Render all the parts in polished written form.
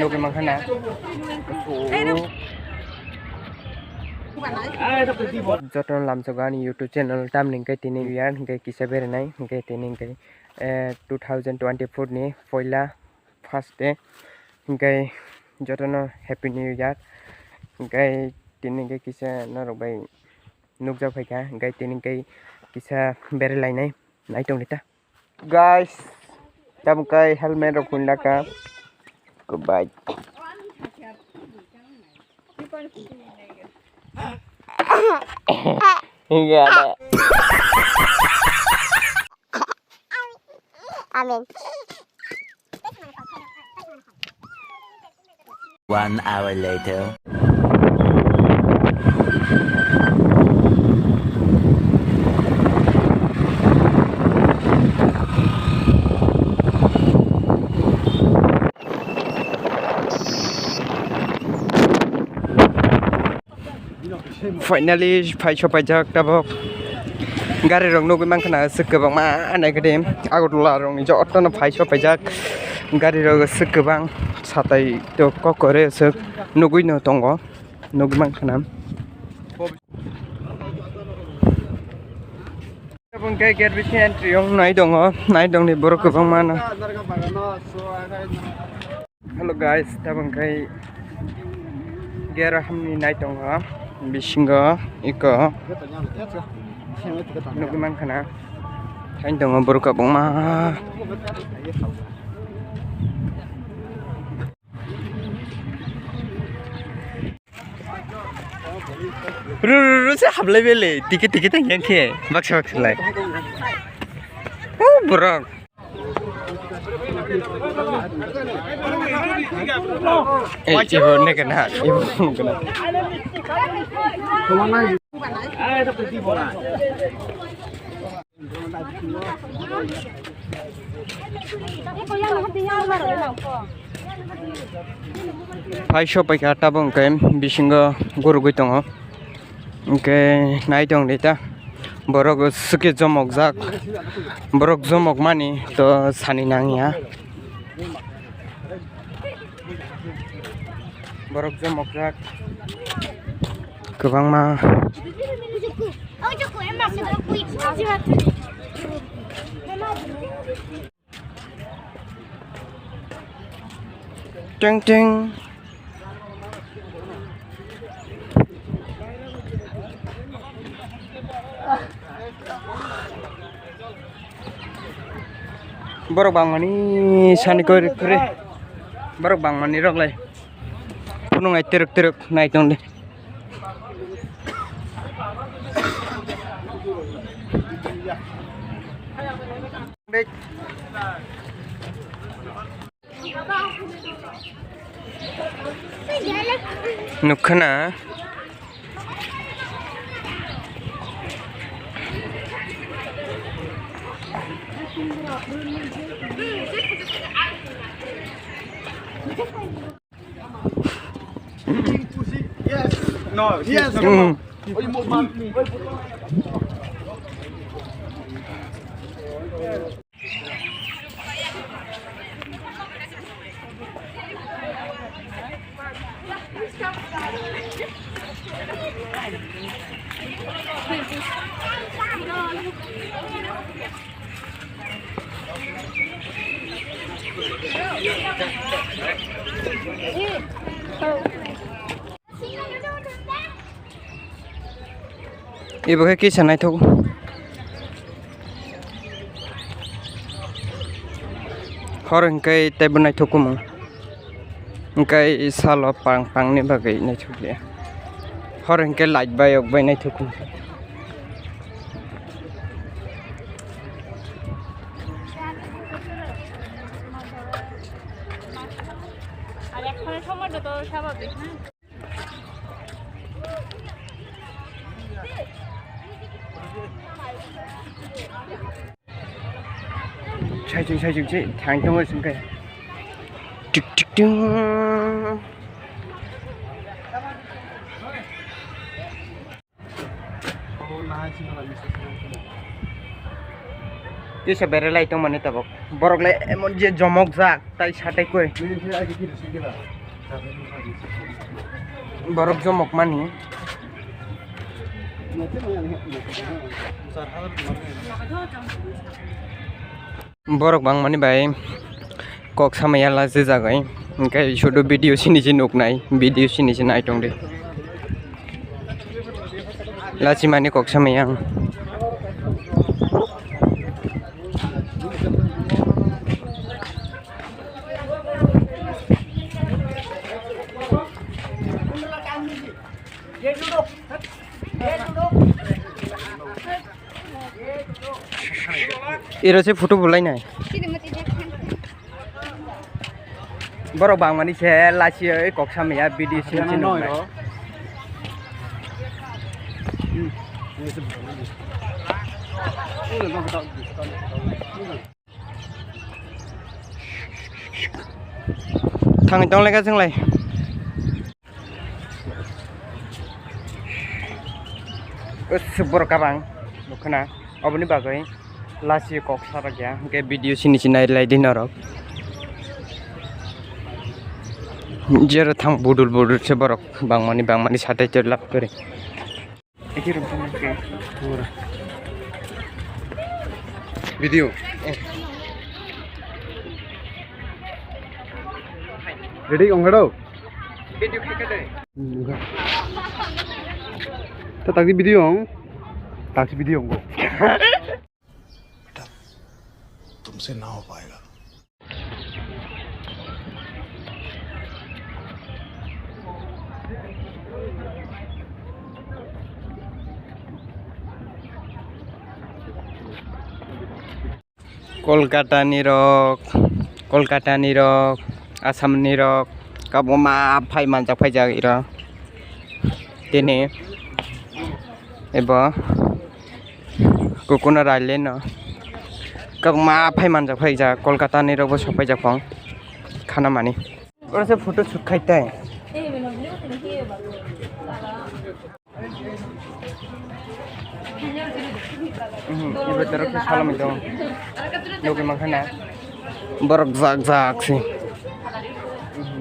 ดูกันมั้งขนาดJotono lamsogani YouTube channel tam ningkai tini year ningkai kisa berenai ningkai tini ningkai 2024 ni foila first day ningkai jotono happy new year ningkai tini ningkai kisa narobai nukja phaika ningkai tini ningkai kisa berelai nai naitong nita guys tam kai helmet rok kunlaka goodbye Enggak ada. Amin. 1 hour later. Finally, phải cho phải chắc đáp học. Gari rong nuôi mang khana sức bang ma này cái đêm, agor la rong cho otto nó phải cho phải chắc. Gari rong sức bang satai to có करे sức nuôi nó tongo nuôi mang khana. Abang kayak get bisnya entry yang naik dong nih borok bang mana. Hello guys, abang kayak gera hamni naik dong Bisinga iko nukiman kana kain dong baru kabung mah ru se hablai bele tiket tang yang ke baksa lai buruk ibu ne kena Paisho pakai tabung kain bisinga guru tongo, ke naik dong dita, borok suki jomok jak, borok jomok mani to sani nangya, borok jomok jak, kebang mah. Ceng ceng. Borok bang mani sani kore borok bang mani rok lai punung ai teruk naik dong deh nukhana Yes. No. Yes. Oi mo man. Ibu kayak kisah naik tuh, orang kayak tebu naik tuh kumung, kayak salah pang nih bagai naik tuh dia, orang kayak light bayok bay naik tuh kumung. Sai chừng chứ thằng trong ơi xuống cây trực trưng Kisa berelai tong mani tabok. Borok lai emon je jomok jak tai satai koi. Borok jomok mani. Borok bang mani bai kok samaya la je jagai. Engkai shodo video sini je nuk nai, video sini je nai tong de. Lachi mani kok samaya. Iro se photo bolai nai. Borok bang mani se lachi oi kok samaya video sini nuk nai. Thang tong lai ka jeng lai. Borok kabang nukana oboni bagai lasi kok sarak ya ke video sini nai lai din arok. Jero thang budul se borok bang mani satai lap kore. Iki rumah ke pura. Video. Ready ongado. Video kaya deh. Tadi video ong. Taksi video onggo. तुमसे ना हो पाएगा Kolkata ni rok, Assam ni rok, kabo ma phai manjak phai jag ira. Tene eba Coconut Island no. Kabo ma phai manjak phai jag Kolkata ni rok bo sopai jak phang khana mani. Ora se photo shoot khai tai. Ibu terus salam itu. Nuki makan borok zak sih.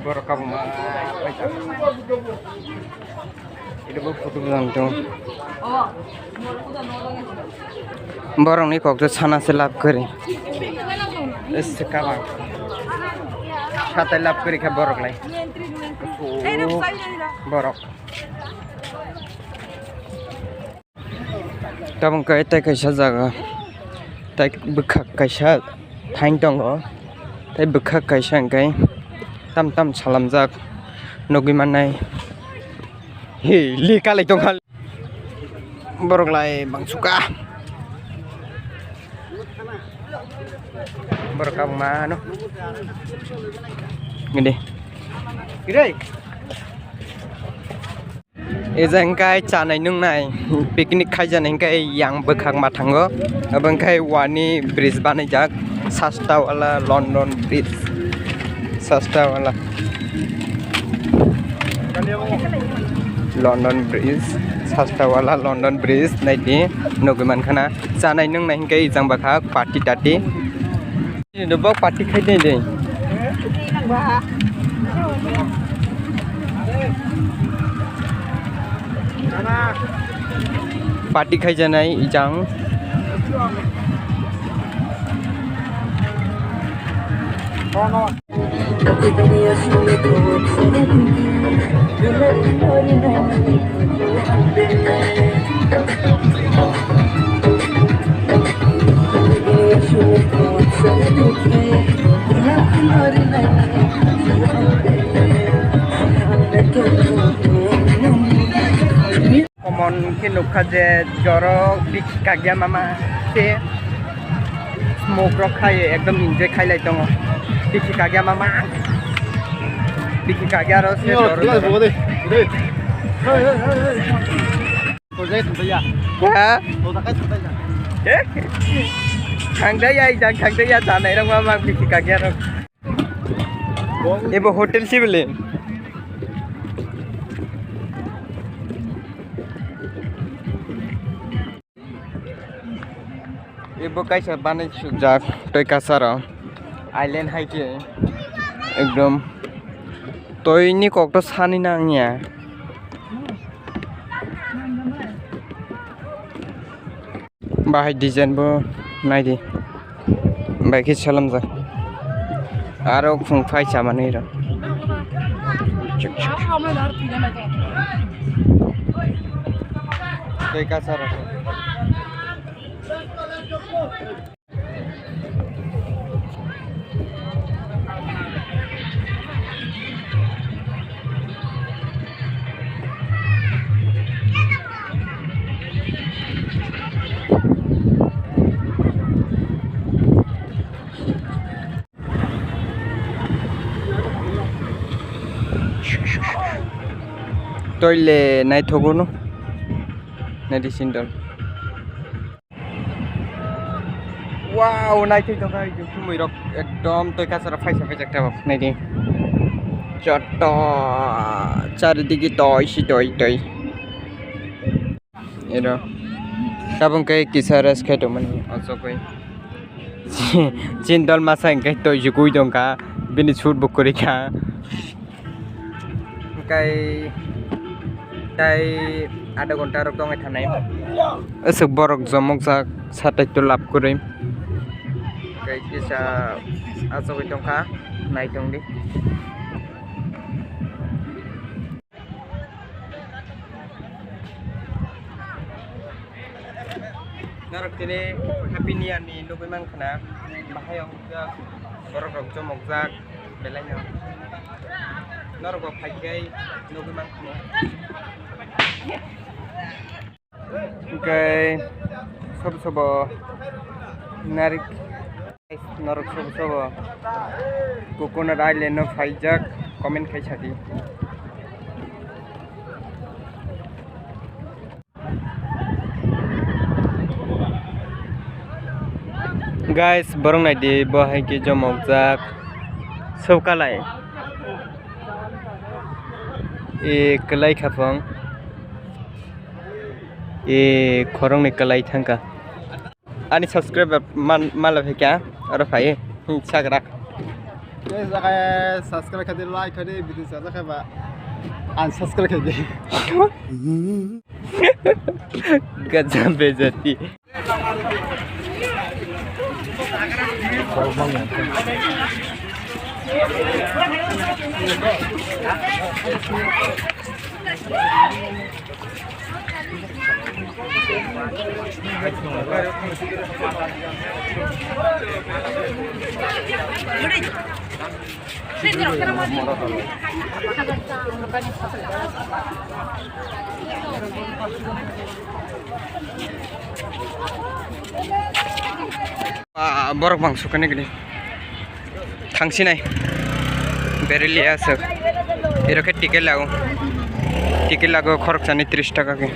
Borok kamu mah. Itu buat foto bilang tuh. Borok ni kok tuh sana selap kiri. Sekarang. Kata lap kiri ke borok lagi. Borok. Kamu kaya tai kaisa jaga tai bukak kaisa thaing tongo tai bukak kaisa engkai tam salamjak nogi manai he lika lai tongkal borok lai bangsuka borok kamu mano gede Ezangkai canai nung nai picnic khai janai kai yang bekhak mathango abangkai wani bridge banai jak sasta wala London bridge sasta wala London bridge sasta wala London bridge nai di noguman khana canai nung nai kai jang bekhak party tati ni bok party khai dei dei party khai janai ijang mungkin nuka je jorok biki kagya mama se smoke rock khai ekdom enjoy khai lai tongo biki kagya mama biki kagya ro se jorok ha khangda ya janai rong mama biki kagya ro ebo hotel si bele एबो कैसा बानाय सुजाक तय Kasara island हाइके एकदम तयनि कक तो सानि नांनिया बाहाय design बो नायदि बाइक सलाम जा आरो फुं फाइसा माने र तय कासारा तोइले नाइ थगोनो नाइदि सिंदल वाव नाइथै दंगा जुखु मैरक एकदम तय कासारा फाइसा फाइजाक थाबाब नाइदि चट्ट चारिदिके तयसि तय एरो ताबंकै किसारस खाइतोमोन अजकै सिंदल मासा इंकै तय जुकुइ दंका बिनि suit बकरिका kai tai ada gonta rok dong thanai asuk borok jomok jak satai to lap kori kai kisa asoi tongka nai tongdi narok tini happy new year ni lugoi mang khana bahayong jak borok rok jomok jak belaino narok ko phaikai lugoi mang khana okay sob narik narok sob coconut island no phaijak comment khai sadi guys borong nai di bahai ke jomok jak saukalai e kelai khapang e khorong ni kelai thangka ani subscribe mala phekya aro phai sagrak ये जगह subscribe कर they like कर दे video से जगह बा unsubscribe कर दे गजब बेइज्जती borok bang sukane gini thangsi nai bereli asuk eroke ticket lago khorok jani 30 taka ke